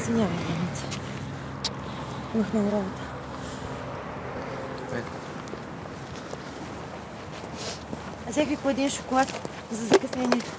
Извинявай, Деница. Имах много работа. Взех ви по един шоколад за закъснението.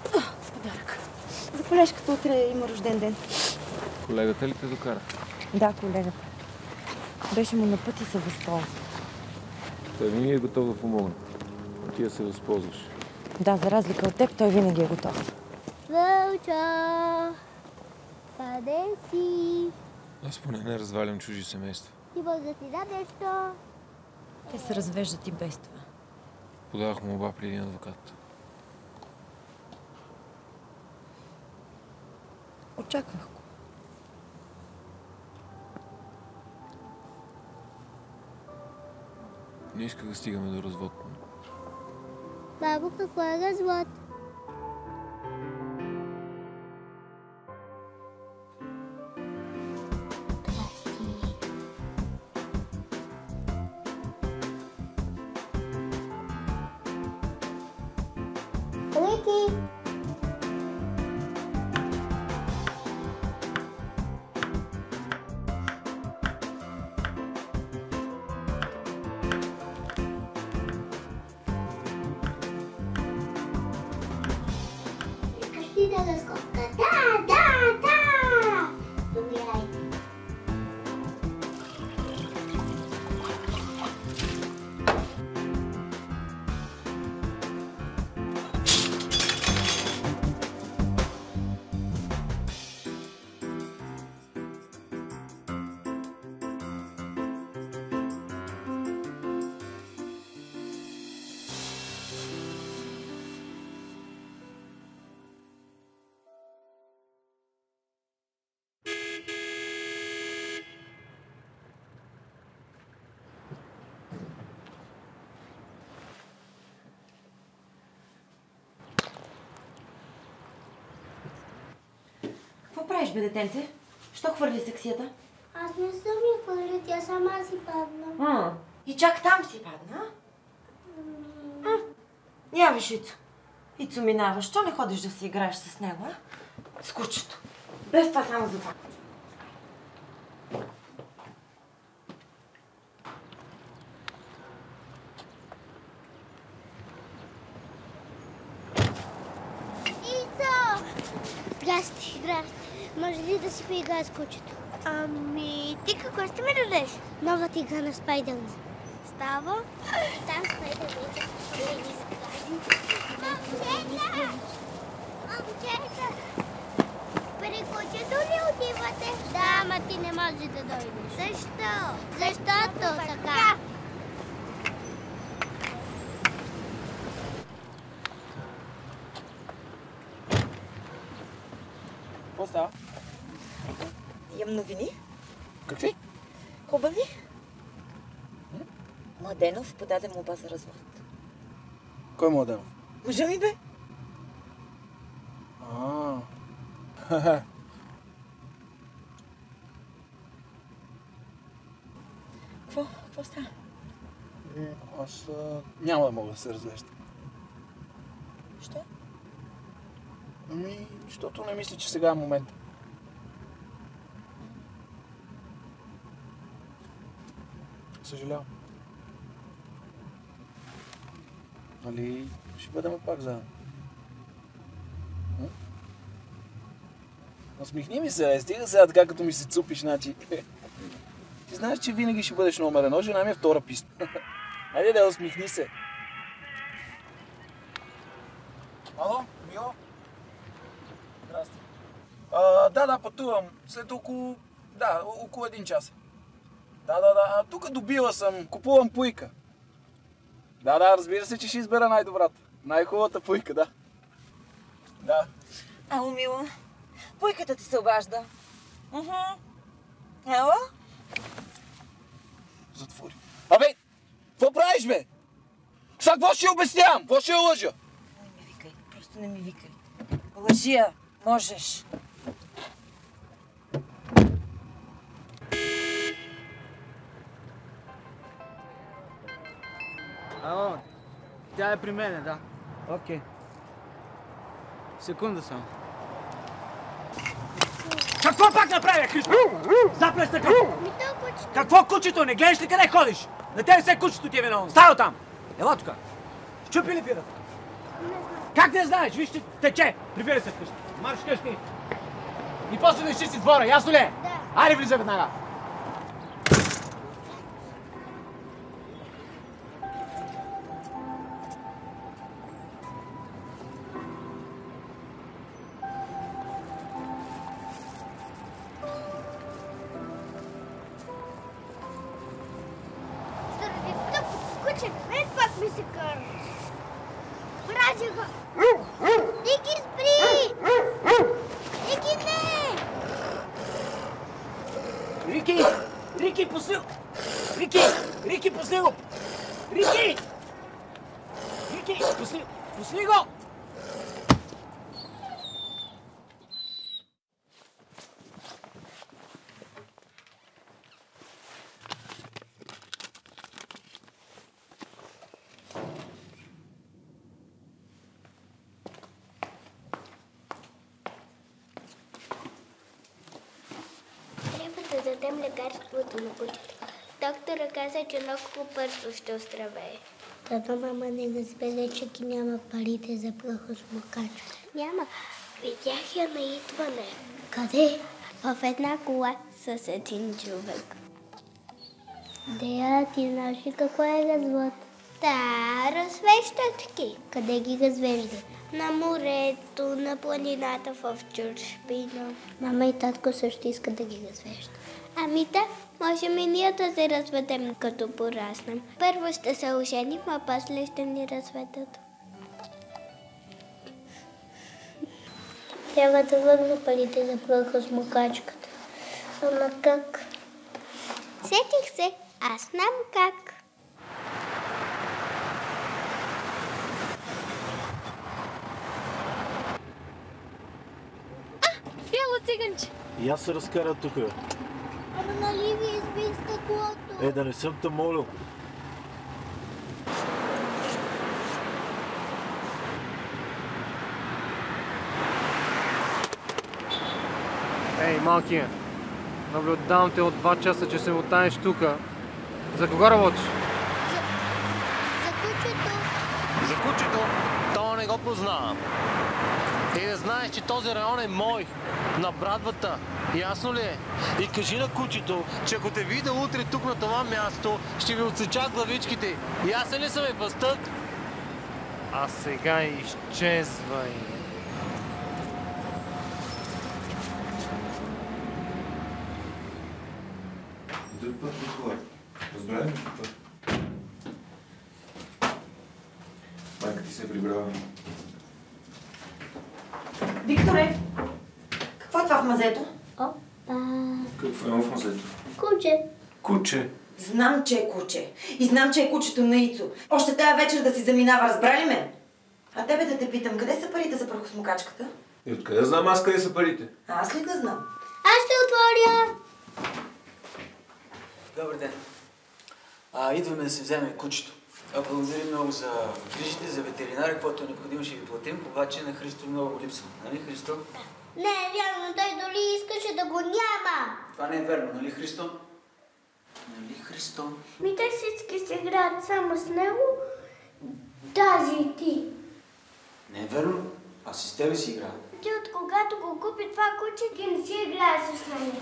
В подарък. За колежката утре има рожден ден. Колегата ли те докара? Да, колегата. Беше му на път и се възползва. Той винаги е готов да помогне. А ти да се възползваш. Да, за разлика от теб, той винаги е готов. Вълчо, къде си? Аз поне не развалям чужи семейства. Ти може да ти дадеш то? Те се развеждат и без това. Подавах молба при един адвокат. Очаквах го. Не исках да стигаме до развод. Бабо, какво е развод? Рики! Искаш ли да разкопка? Да! Добирай. Какво правиш, бе, детенце? Що хвърли саксията? Аз не съм я хвърля, тя сама си падна. И чак там си падна? Я виж, Ицо. Ицо минава. Що не ходиш да си играеш с него, а? С кучето. Без това само за това. Ицо! Здрасти. Може ли да си поиграя с кучето? Ами, ти какво ще ми дадеш? Новата игра на Спайдърман. Става? Там Спайдърман. Момчета! При кучето ли отивате? Да, ама ти не можеш да дойдеш. Защо? Защото така. Какво става? Имам новини. Какви? Хубави. Младенов подаде молба за развод. Кой Младенов? Мъжа ми, бе. Какво става? Аз няма да мога да се развеждам. Що? Ами, защото не мисля, че сега е момента. Съжалявам. Нали, ще бъдем пак заедно. Усмихни ми се, стига сега така, като ми се цупиш, значи. Ти знаеш, че винаги ще бъдеш номер едно, жена ми е втора писта. Хайде да, усмихни се. Ало, Мило? Здрасти. Да, пътувам. След около 1 час. Да. Тук добила съм. Купувам пуйка. Да, разбира се, че ще избера най-добрата. Най-хубавата пуйка, да. Да. Ало, мила. Пуйката ти се обажда. Ела? Затвори. Абе, какво правиш, бе? Сега какво ще обяснявам? Какво ще я лъжа? Не ми викай. Просто не ми викай. Лъжи я. Можеш. Ало, тя е при мене, да. Окей. Секунда само. Какво пак направя, Христо? Заплесна какво? Ми то кучето. Какво кучето? Не гледаш ли къде ходиш? На тебе все кучето ти е виновно. Стай оттам! Ела тук. Щупи ли пирата? Не знам. Как не знаеш? Виж, тече. Прибирай се вкъщи. Марш вкъщи. И после да изчисти двора, ясно ли е? Да. Айде влизай веднага. Заради тъпото куче, мен пак ми се караш. Брази го! Ники, спри! Ники, не! Рики! Рики, пусни го! Рики! Рики, пусни го! Рики! Рики, пусни! Пусни го! Трябва да дадем лекарството на кучето. Доктора каза, че много бързо ще оздравее. Тато мама не разбере, че ги няма парите за прахосмокачка. Няма. Видях я на идване. Къде? В една кола с един човек. Дея, ти знаеш ли какво е развод? Да, развеждат ги. Къде ги развежда? На морето, на планината, в чужбина. Мама и татко също искат да ги развеждат. Ами да, можем и ние да се разведем, като пораснем. Първо ще се оженим, а после ще ни разведат. Трябва да върна парите за прахосмокачката. Ама как? Сетих се, аз знам как. Бяло циганче! И аз се разкарах тук. Ама нали ви избих стъклото? Да не съм те молил. Ей, малкия, наблюдавам те от 2 часа, че се мотаеш тука. За кого работиш? За кучето. За кучето? То не го познавам. И да знаеш, че този район е мой, на брадвата. Ясно ли е? И кажи на кучето, че ако те видя утре тук на това място, ще ви отсеча главичките. Ясен ли съм е пъстък? А сега изчезвай. Друг път отговори. Разбрали ли път? Майка ти се прибрала. Викторе, какво е това в мазето? Опа. Какво има в мазето? Куче. Куче. Знам, че е куче. И знам, че е кучето на Ицо. Още тая вечер да си заминава, разбрали ме? А тебе да те питам, къде са парите за прахосмокачката? И откъде знам аз къде са парите? А аз ли да знам? Аз ще отворя. Добър ден. Идваме да си вземем кучето. Благодарим много за грижите, за ветеринара, каквото е необходимо ще ви платим, обаче на Христо много го липсва. Нали, Христо? Не е вярно, той дори искаше да го няма. Това не е верно, нали, Христо? Нали, Христо? Ми те всички се играят само с него, даже и ти. Не е верно. Аз и с тебе си играя. Ти от когато го купи това куче, ти не си играеш с него.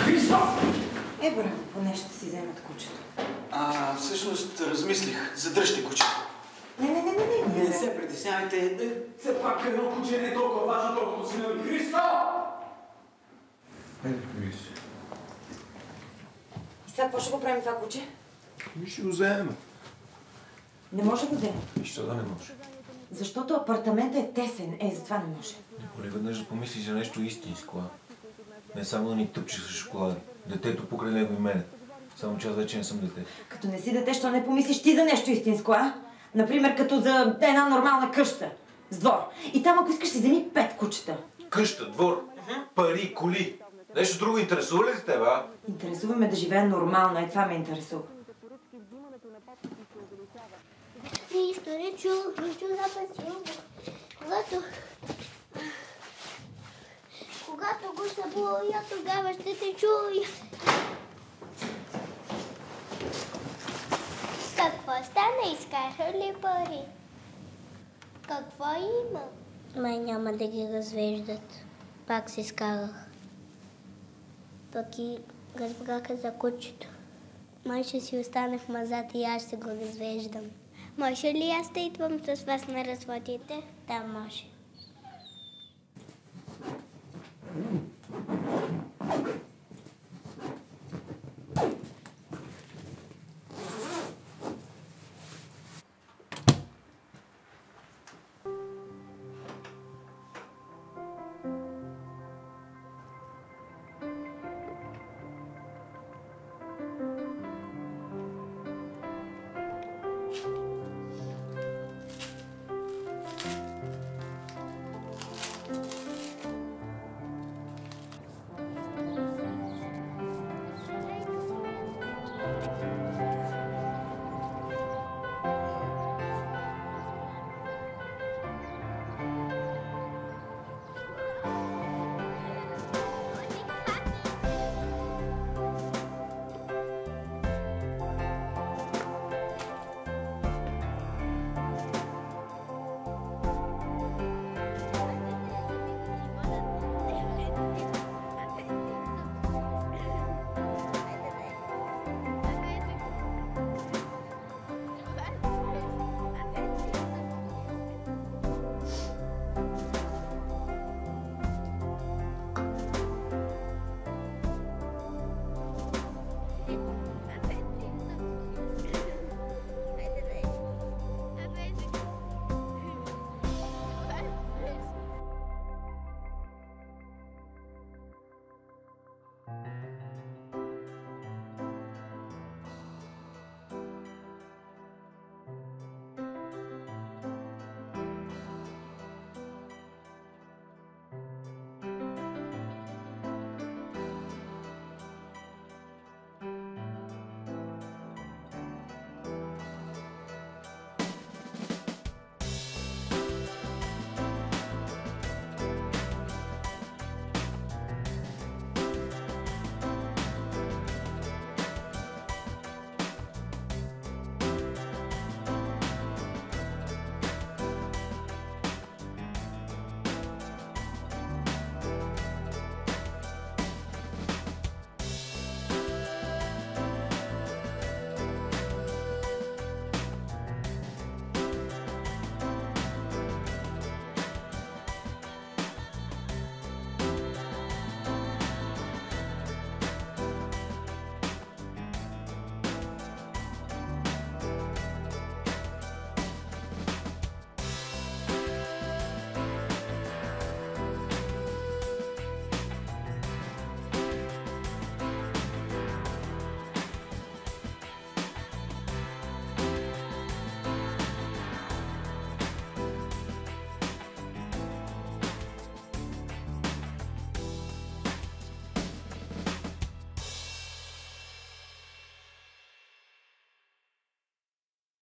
Христо! Е, браво, поне ще си вземат кучето. Всъщност размислих. Задръжте кучето. Не. Не се притеснявайте. Все пак едно куче не е толкова важно, толкова сина ви. Христо! Хайде, помири се. И сега какво ще го правим това куче? Ще го вземем. Не може да го вземем. Нищо да не може. Защото апартаментът е тесен. Затова не може. Поне веднъж да помислиш за нещо истинско, не само да ни тъпчеш с шоколади. Детето покрай него и мене. Само че аз вече не съм дете. Като не си дете, що не помислиш ти за нещо истинско, а? Например, като за една нормална къща с двор. И там, ако искаш, си вземи 5 кучета. Къща, двор, пари, коли. Нещо друго интересува ли теб, а? Интересуваме да живея нормално, това ме интересува. Нищо не чу запасил. Когато много събоя, тогава ще те чуя. Какво стана? Изкараха ли пари? Какво има? Май няма да ги развеждат. Пак се скарах. Пък и разбраха за кучето. Май ще си остане в мазата и аз ще го развеждам. Може ли аз да идвам с вас на разводите? Да, може.